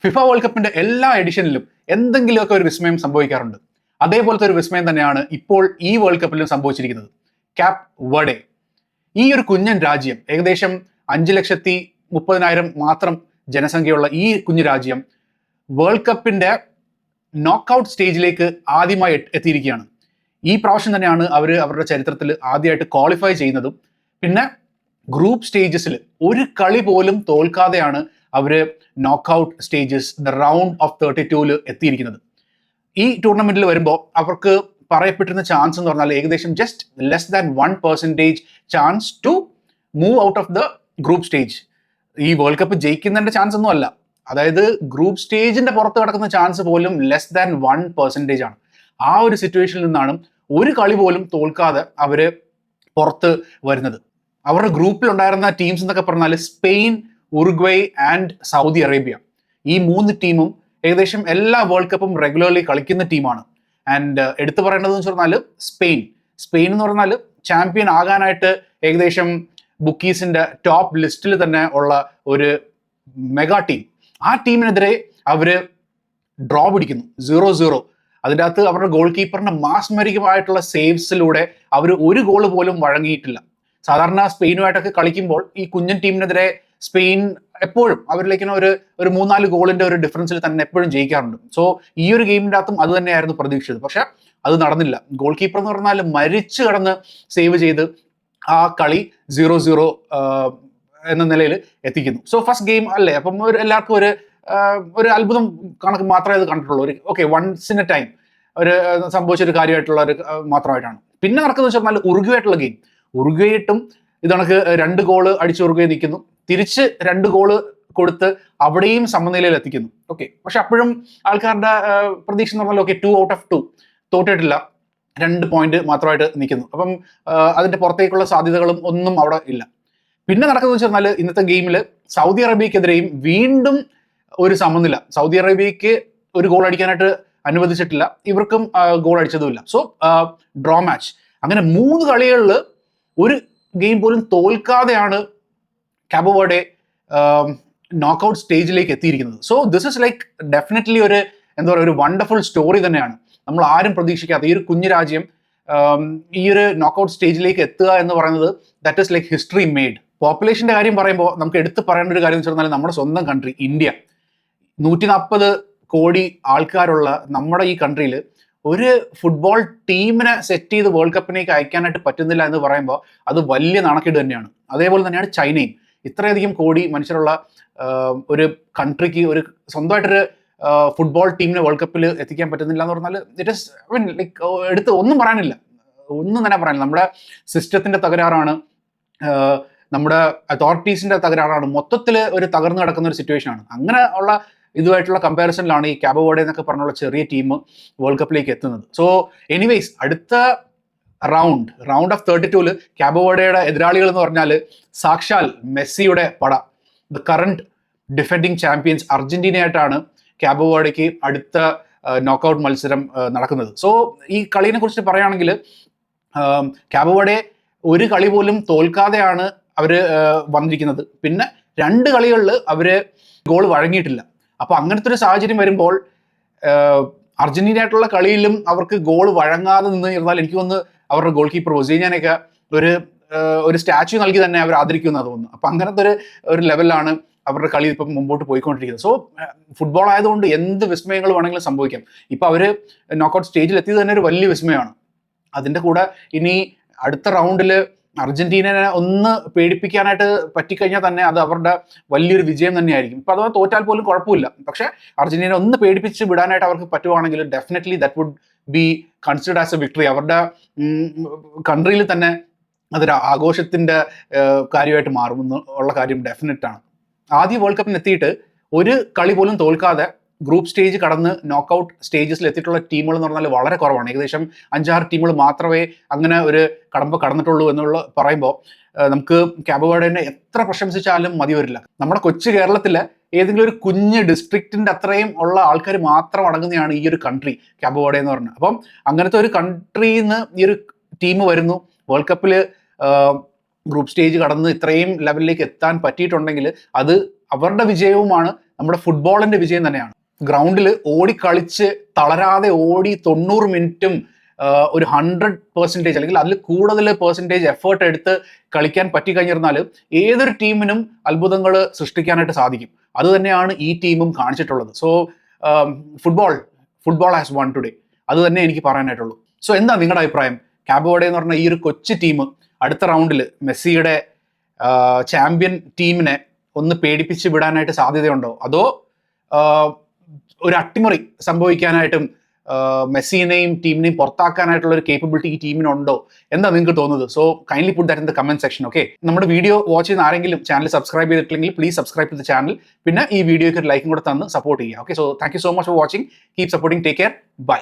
FIFA world കപ്പിന്റെ എല്ലാ എഡിഷനിലും എന്തെങ്കിലുമൊക്കെ ഒരു വിസ്മയം സംഭവിക്കാറുണ്ട്. അതേപോലത്തെ ഒരു വിസ്മയം തന്നെയാണ് ഇപ്പോൾ ഈ വേൾഡ് കപ്പിലും സംഭവിച്ചിരിക്കുന്നത്. ക്യാപ് വെർഡെ, ഈ ഒരു കുഞ്ഞൻ രാജ്യം, ഏകദേശം 5,30,000 മാത്രം ജനസംഖ്യയുള്ള ഈ കുഞ്ഞു രാജ്യം വേൾഡ് കപ്പിന്റെ നോക്കൌട്ട് സ്റ്റേജിലേക്ക് ആദ്യമായി എത്തിയിരിക്കുകയാണ്. ഈ പ്രാവശ്യം തന്നെയാണ് അവർ അവരുടെ ചരിത്രത്തിൽ ആദ്യമായിട്ട് ക്വാളിഫൈ ചെയ്യുന്നതും. പിന്നെ ഗ്രൂപ്പ് സ്റ്റേജസിൽ ഒരു കളി പോലും തോൽക്കാതെയാണ് അവർ knockout stages, the round of 32 എത്തിയിരിക്കുന്നത്. ഈ ടൂർണമെന്റിൽ വരുമ്പോൾ അവർക്ക് പറയപ്പെട്ടിരുന്ന ചാൻസ് എന്ന് പറഞ്ഞാൽ ഏകദേശം just less than 1% chance to move out of the group stage. ഈ വേൾഡ് കപ്പ് ജയിക്കുന്നതിന്റെ ചാൻസ് ഒന്നും അല്ല, അതായത് ഗ്രൂപ്പ് സ്റ്റേജിന്റെ പുറത്ത് കിടക്കുന്ന ചാൻസ് പോലും ലെസ് ദാൻ 1% ആണ്. ആ ഒരു സിറ്റുവേഷനിൽ നിന്നാണ് ഒരു കളി പോലും തോൽക്കാതെ അവര് പുറത്ത് വരുന്നത്. അവരുടെ ഗ്രൂപ്പിൽ ഉണ്ടായിരുന്ന ടീംസ് എന്നൊക്കെ പറഞ്ഞാൽ Spain, Uruguay and Saudi Arabia. ഈ 3 ടീമും ഏകദേശം എല്ലാ വേൾഡ് കപ്പും റെഗുലർലി കളിക്കുന്ന ടീമാണ്. ആൻഡ് എടുത്തു പറയേണ്ടതെന്ന് പറഞ്ഞാൽ സ്പെയിൻ എന്ന് പറഞ്ഞാൽ ചാമ്പ്യൻ ആകാനായിട്ട് ഏകദേശം ബുക്കീസിന്റെ ടോപ്പ് ലിസ്റ്റിൽ തന്നെ ഉള്ള ഒരു മെഗാ ടീം. ആ ടീമിനെതിരെ അവര് ഡ്രോ പിടിക്കുന്നു 0-0. അതിൻ്റെ അകത്ത് അവരുടെ ഗോൾ കീപ്പറിന്റെ മാസ്മരികമായിട്ടുള്ള സേവ്സിലൂടെ അവർ ഒരു ഗോൾ പോലും വഴങ്ങിയിട്ടില്ല. സാധാരണ സ്പെയിനുമായിട്ടൊക്കെ കളിക്കുമ്പോൾ ഈ കുഞ്ഞൻ ടീമിനെതിരെ സ്പെയിൻ എപ്പോഴും അവരിലേക്ക് ഒരു 3-4 ഗോളിന്റെ ഒരു ഡിഫറൻസിൽ തന്നെ എപ്പോഴും ജയിക്കാറുണ്ട്. സോ ഈ ഒരു ഗെയിമിൻ്റെ അകത്തും അത് തന്നെയായിരുന്നു പ്രതീക്ഷിച്ചത്. പക്ഷെ അത് നടന്നില്ല. ഗോൾ കീപ്പർ എന്ന് പറഞ്ഞാൽ മരിച്ചു കടന്ന് സേവ് ചെയ്ത് ആ കളി 0-0 എന്ന നിലയിൽ എത്തിക്കുന്നു. സോ ഫസ്റ്റ് ഗെയിം അല്ലേ, അപ്പം എല്ലാവർക്കും ഒരു അത്ഭുതം കണക്ക് മാത്രമേ അത് കണ്ടിട്ടുള്ളൂ. Okay, once in a time ഒരു സംഭവിച്ചൊരു കാര്യമായിട്ടുള്ള ഒരു മാത്രമായിട്ടാണ്. പിന്നെ നടക്കുന്നത് വെച്ചാൽ ഉറുഗ്വേയായിട്ടുള്ള ഗെയിം. ഉറുഗ്വേയിട്ടും ഇത് കണക്ക് 2 ഗോള് അടിച്ച് ഉറുഗ്വേ നിൽക്കുന്നു, തിരിച്ച് 2 ഗോള് കൊടുത്ത് അവിടെയും സമനിലയിൽ എത്തിക്കുന്നു. ഓക്കെ, പക്ഷെ അപ്പോഴും ആൾക്കാരുടെ പ്രതീക്ഷ എന്ന് പറഞ്ഞാൽ 2 out of 2 തോറ്റിട്ടില്ല, 2 പോയിന്റ് മാത്രമായിട്ട് നിൽക്കുന്നു. അപ്പം അതിന്റെ പുറത്തേക്കുള്ള സാധ്യതകളും ഒന്നും അവിടെ ഇല്ല. പിന്നെ നടക്കുന്നത് വെച്ചാൽ ഇന്നത്തെ ഗെയിമിൽ സൗദി അറേബ്യക്കെതിരെയും വീണ്ടും ഒരു സമനില. സൗദി അറേബ്യക്ക് ഒരു ഗോൾ അടിക്കാനായിട്ട് അനുവദിച്ചിട്ടില്ല, ഇവർക്കും ഗോൾ അടിച്ചതുമില്ല. So draw match. അങ്ങനെ 3 കളികളിൽ ഒരു ഗെയിം പോലും തോൽക്കാതെയാണ് കാബോ വെർഡെ നോക്കൌട്ട് സ്റ്റേജിലേക്ക് എത്തിയിരിക്കുന്നത്. So this is like definitely ഒരു വണ്ടർഫുൾ സ്റ്റോറി തന്നെയാണ്. നമ്മൾ ആരും പ്രതീക്ഷിക്കാത്ത ഈ ഒരു കുഞ്ഞു രാജ്യം ഈ ഒരു നോക്കൌട്ട് സ്റ്റേജിലേക്ക് എത്തുക എന്ന് പറയുന്നത് that is like history made. പോപ്പുലേഷന്റെ കാര്യം പറയുമ്പോൾ നമുക്ക് എടുത്ത് പറയേണ്ട ഒരു കാര്യം എന്ന് വെച്ചാൽ നമ്മുടെ സ്വന്തം കൺട്രി ഇന്ത്യ, 140 കോടി ആൾക്കാരുള്ള നമ്മുടെ ഈ കൺട്രിയിൽ ഒരു ഫുട്ബോൾ ടീമിനെ സെറ്റ് ചെയ്ത് വേൾഡ് കപ്പിലേക്ക് അയക്കാനായിട്ട് പറ്റുന്നില്ല എന്ന് പറയുമ്പോൾ അത് വലിയ നാണക്കേട് തന്നെയാണ്. അതേപോലെ തന്നെയാണ് ചൈനയും. ഇത്രയധികം കോടി മനുഷ്യരുള്ള ഒരു കൺട്രിക്ക് ഒരു സ്വന്തമായിട്ടൊരു ഫുട്ബോൾ ടീമിനെ വേൾഡ് കപ്പിൽ എത്തിക്കാൻ പറ്റുന്നില്ല എന്ന് പറഞ്ഞാൽ ഇറ്റ് ഇസ് ലൈക്ക് എടുത്ത് ഒന്നും പറയാനില്ല. നമ്മുടെ സിസ്റ്റത്തിന്റെ തകരാറാണ്, നമ്മുടെ അതോറിറ്റീസിന്റെ തകരാറാണ്, മൊത്തത്തിൽ ഒരു തകർന്നു കിടക്കുന്ന ഒരു സിറ്റുവേഷൻ ആണ്. അങ്ങനെ ഉള്ള ഇതുമായിട്ടുള്ള കമ്പാരിസണിലാണ് ഈ കാബോ വെർഡെ എന്നൊക്കെ പറഞ്ഞുള്ള ചെറിയ ടീം വേൾഡ് കപ്പിലേക്ക് എത്തുന്നത്. സോ എനിവേസ്, അടുത്ത റൗണ്ട് ഓഫ് 32 കാബോ വെർഡെയുടെ എതിരാളികൾ എന്ന് പറഞ്ഞാൽ സാക്ഷാൽ മെസ്സിയുടെ പട, ദ കറന്റ് ഡിഫെൻഡിങ് ചാമ്പ്യൻസ് അർജന്റീനയായിട്ടാണ് കാബോ വെർഡെക്ക് അടുത്ത നോക്കൌട്ട് മത്സരം നടക്കുന്നത്. സോ ഈ കളിയെ കുറിച്ച് പറയുകയാണെങ്കിൽ കാബോ വെർഡെ ഒരു കളി പോലും തോൽക്കാതെയാണ് അവർ വന്നിരിക്കുന്നത്. പിന്നെ 2 കളികളിൽ അവര് ഗോൾ വഴങ്ങിയിട്ടില്ല. അപ്പൊ അങ്ങനത്തെ ഒരു സാഹചര്യം വരുമ്പോൾ അർജന്റീനയായിട്ടുള്ള കളിയിലും അവർക്ക് ഗോൾ വഴങ്ങാതെ നിന്ന് ഇരുന്നാൽ എനിക്ക് തോന്നുന്നു അവരുടെ ഗോൾ കീപ്പർ ഒസീഞ്ഞാനൊക്കെ ഒരു സ്റ്റാച്യു നൽകി തന്നെ അവർ ആദരിക്കുമെന്ന് തോന്നുന്നു. അപ്പൊ അങ്ങനത്തെ ഒരു ലെവലിലാണ് അവരുടെ കളി ഇപ്പം മുമ്പോട്ട് പോയിക്കൊണ്ടിരിക്കുന്നത്. സോ ഫുട്ബോൾ ആയതുകൊണ്ട് എന്ത് വിസ്മയങ്ങൾ വേണമെങ്കിലും സംഭവിക്കാം. ഇപ്പൊ അവര് നോക്കൌട്ട് സ്റ്റേജിൽ എത്തിയത് തന്നെ ഒരു വലിയ വിസ്മയമാണ്. അതിന്റെ കൂടെ ഇനി അടുത്ത റൗണ്ടിൽ അർജന്റീനനെ ഒന്ന് പേടിപ്പിക്കാനായിട്ട് പറ്റിക്കഴിഞ്ഞാൽ തന്നെ അത് അവരുടെ വലിയൊരു വിജയം തന്നെയായിരിക്കും. ഇപ്പൊ അഥവാ തോറ്റാൽ പോലും കുഴപ്പമില്ല, പക്ഷെ അർജന്റീന ഒന്ന് പേടിപ്പിച്ച് വിടാനായിട്ട് അവർക്ക് പറ്റുവാണെങ്കിൽ definitely that would be considered as a victory. അവരുടെ കൺട്രിയിൽ തന്നെ അതൊരു ആഘോഷത്തിന്റെ കാര്യമായിട്ട് മാറുമെന്നുള്ള കാര്യം ഡെഫിനറ്റ് ആണ്. ആദ്യ വേൾഡ് കപ്പിന് എത്തിയിട്ട് ഒരു കളി പോലും തോൽക്കാതെ ഗ്രൂപ്പ് സ്റ്റേജ് കടന്ന് നോക്കൌട്ട് സ്റ്റേജസിൽ എത്തിയിട്ടുള്ള ടീമുകൾ എന്ന് പറഞ്ഞാൽ വളരെ കുറവാണ്. ഏകദേശം 5-6 ടീമുകൾ മാത്രമേ അങ്ങനെ ഒരു കടന്നിട്ടുള്ളൂ എന്നുള്ള പറയുമ്പോൾ നമുക്ക് കാബോ വെർഡെനെ എത്ര പ്രശംസിച്ചാലും മതി വരില്ല. നമ്മുടെ കൊച്ചു കേരളത്തിലെ ഏതെങ്കിലും ഒരു കുഞ്ഞ് ഡിസ്ട്രിക്റ്റിന്റെ അത്രയും ഉള്ള ആൾക്കാർ മാത്രം അടങ്ങുന്നതാണ് ഈ ഒരു കൺട്രി കാബോ വെർഡെ എന്ന് പറഞ്ഞത്. അപ്പം അങ്ങനത്തെ ഒരു കൺട്രിയിൽ നിന്ന് ഈ ഒരു ടീം വരുന്നു, വേൾഡ് കപ്പിൽ ഗ്രൂപ്പ് സ്റ്റേജ് കടന്ന് ഇത്രയും ലെവലിലേക്ക് എത്താൻ പറ്റിയിട്ടുണ്ടെങ്കിൽ അത് അവരുടെ വിജയവുമാണ്, നമ്മുടെ ഫുട്ബോളിന്റെ വിജയം തന്നെയാണ്. ഗ്രൗണ്ടിൽ ഓടിക്കളിച്ച് തളരാതെ ഓടി 90 മിനിറ്റും ഒരു 100% അല്ലെങ്കിൽ അതിൽ കൂടുതൽ പെർസെൻറ്റേജ് എഫേർട്ട് എടുത്ത് കളിക്കാൻ പറ്റിക്കഴിഞ്ഞിരുന്നാൽ ഏതൊരു ടീമിനും അത്ഭുതങ്ങൾ സൃഷ്ടിക്കാനായിട്ട് സാധിക്കും. അത് തന്നെയാണ് ഈ ടീമും കാണിച്ചിട്ടുള്ളത്. So football has won today. അത് തന്നെ എനിക്ക് പറയാനായിട്ടുള്ളൂ. സോ എന്താ നിങ്ങളുടെ അഭിപ്രായം? കാബോ വെർഡെ എന്ന് പറഞ്ഞ ഈ ഒരു കൊച്ചു ടീം അടുത്ത റൗണ്ടിൽ മെസ്സിയുടെ ചാമ്പ്യൻ ടീമിനെ ഒന്ന് പേടിപ്പിച്ച് വിടാനായിട്ട് സാധ്യതയുണ്ടോ? അതോ ഒരു അട്ടിമറി സംഭവിക്കാനായിട്ടും മെസ്സിനെയും ടീമിനെയും പുറത്താക്കാനായിട്ടുള്ള ഒരു കേപ്പബിലിറ്റി ഈ ടീമിനുണ്ടോ? എന്താ നിങ്ങൾക്ക് തോന്നുന്നത്? So kindly put that in the comment section. Okay, നമ്മുടെ വീഡിയോ വാച്ച് ചെയ്യുന്ന ആരെങ്കിലും ചാനൽ സബ്സ്ക്രൈബ് ചെയ്തിട്ടില്ലെങ്കിൽ please subscribe to the channel. പിന്നെ ഈ വീഡിയോയ്ക്ക് ഒരു ലൈക്കും കൂടെ തന്ന് സപ്പോർട്ട് ചെയ്യുക. Okay, so thank you so much for watching. Keep supporting. Take care. By.